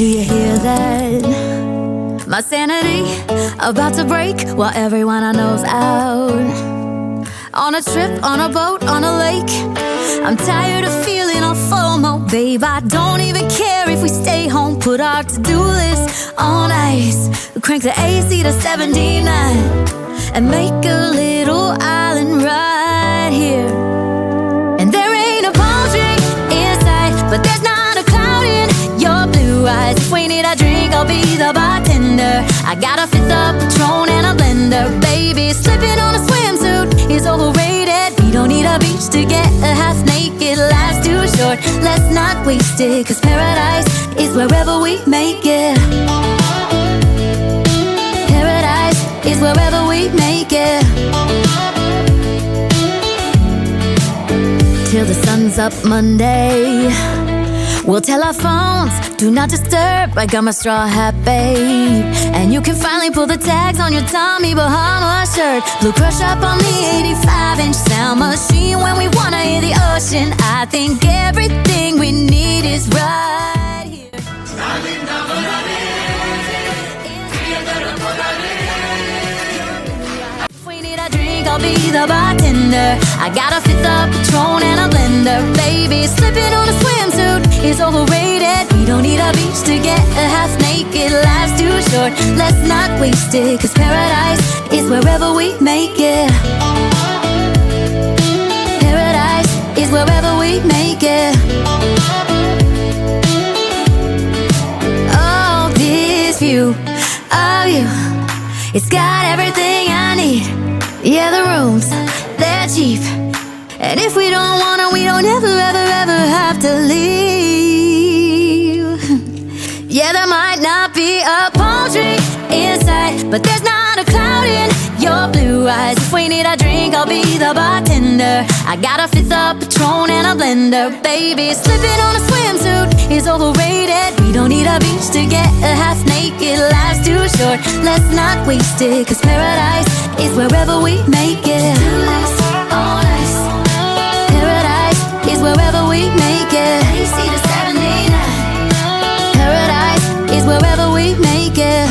Do you hear that? My sanity about to break while everyone I know's out. On a trip, on a boat, on a lake. I'm tired of feeling all FOMO, babe. I don't even care if we stay home. Put our to-do list on ice. Crank the AC to 79 and make a little island right here. And there ain't a palm tree in sight, but there's not a cloud in your blue eyes. If we need a drink, I'll be the bartender. I got a fifth of Patron and a blender. Baby, slipping on a swimsuit is overrated. We don't need a beach to get a half naked. Life's too short, let's not waste it. Cause paradise is wherever we make it. Paradise is wherever we make it. Till the sun's up Monday, we'll tell our phones, do not disturb. I got my straw hat, babe. And you can finally pull the tags on your Tommy Bahama shirt. Blue crush up on the 85-inch sound machine. When we wanna hear the ocean, I think everything we need is right here. If we need a drink, I'll be the bartender. I got a fifth of Patron and a blender. Baby, slipping on a swimsuit is overrated. We don't need a beach to get a half naked. Life's too short, let's not waste it. Cause paradise is wherever we make it. Paradise is wherever we make it. Oh, this view of you, it's got everything I need. Yeah, the rooms, they're cheap. And if we don't wanna, we don't ever, ever, ever have to leave. Yeah, there might not be a palm tree in sight, but there's not a cloud in your blue eyes. If we need a drink, I'll be the bartender. I got a fifth of Patron and a blender. Baby, slipping on a swimsuit is overrated. We don't need a beach to get a half naked. Life's too short, let's not waste it. Cause paradise is wherever we make it. On ice. Paradise is wherever we make it. AC to 79. Paradise is wherever we make it.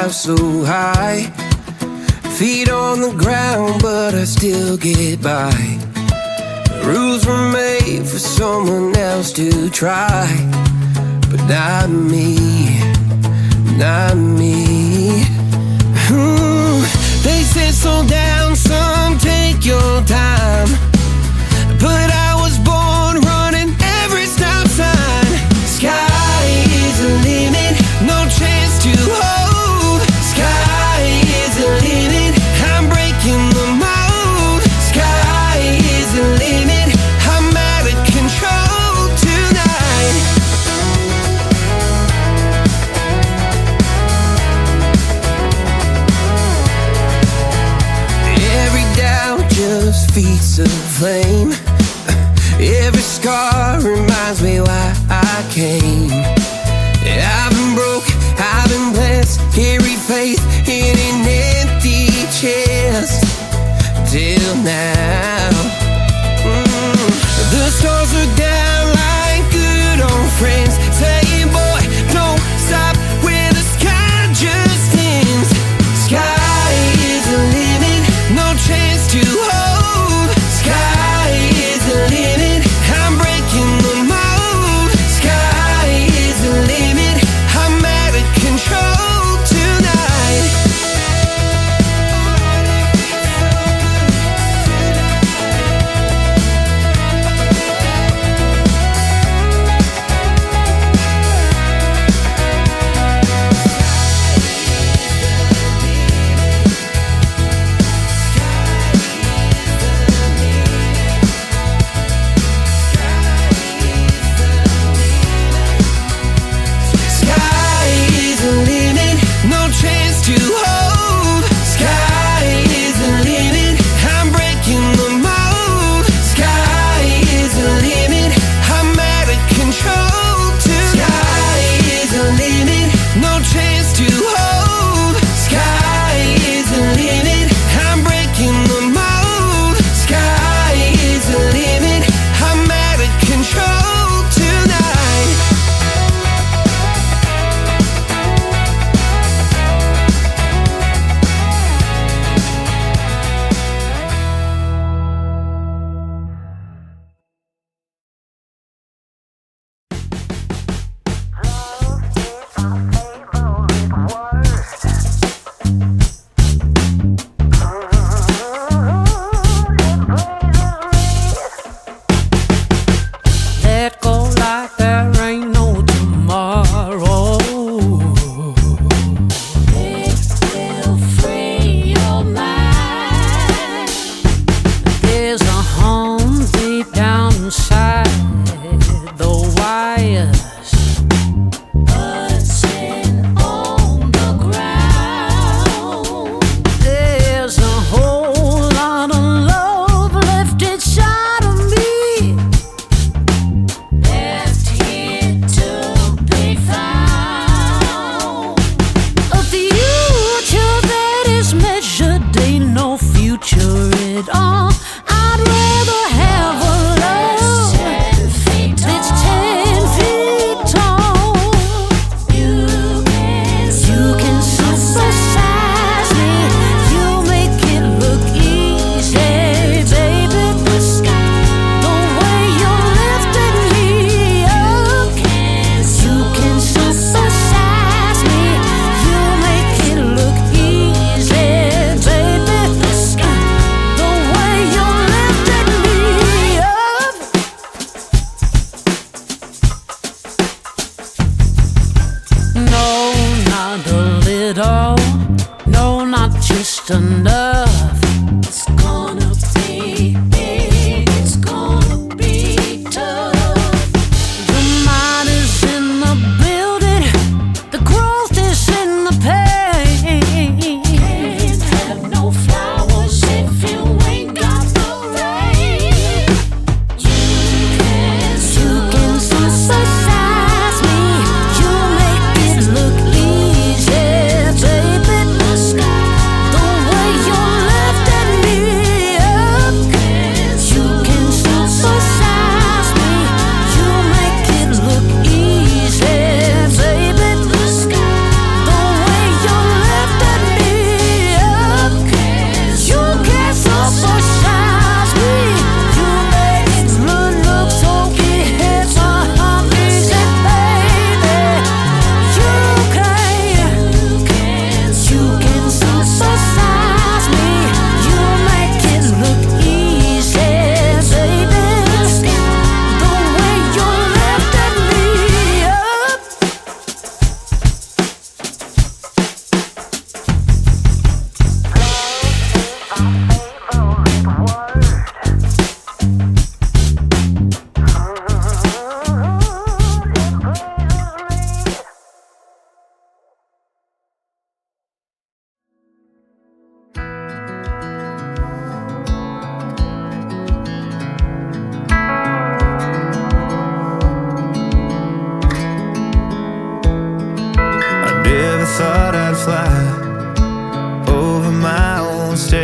So high, feet on the ground, but I still get by. Rules were made for someone else to try, but not me, not me. They said slow down, son, take your time, but I was born running every stop sign. Sky is the limit, no chance to hold. Feet of flame. Every scar reminds me why I came. I've been broke, I've been blessed, carry faith in an empty chest till now. The stars are down like good old friends, saying, boy, don't stop where the sky just ends. Sky is the limit, no chance to hold.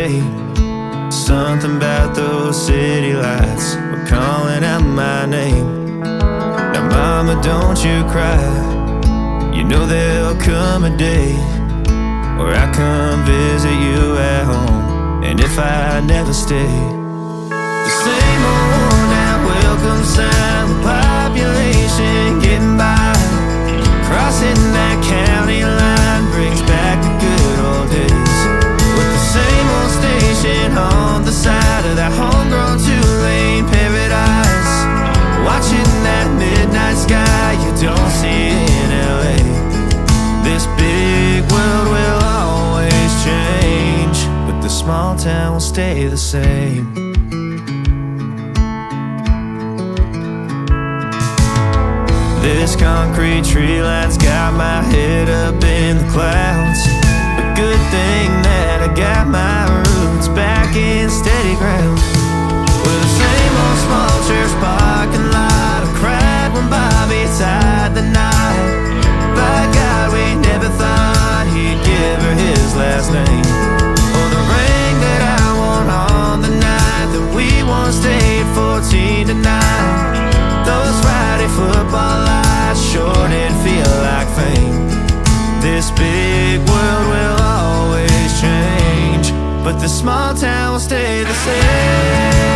late. Something about those city lights were calling out my name. Now mama, don't you cry, you know there'll come a day where I come visit you at home. And if I never stay, the same old worn out welcome sign, the population getting by, crossing that county line brings back the good old days, with the same old station on the side of that homegrown two-lane paradise, watching that midnight sky you don't see in LA. This big world will always change, but the small town will stay the same. This concrete tree line's got my head up in the clouds. A good thing that I got my roots back in steady ground. With the same old small church parking lot, I cried when Bobby tied the knot. By God, we never thought he'd give her his last name, or the ring that I wore on the night that we once stayed 14 to 9. Those Friday football lights sure did feel like fame. This big world will always change, but the small town will stay the same.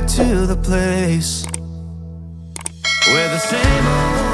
To the place where the same old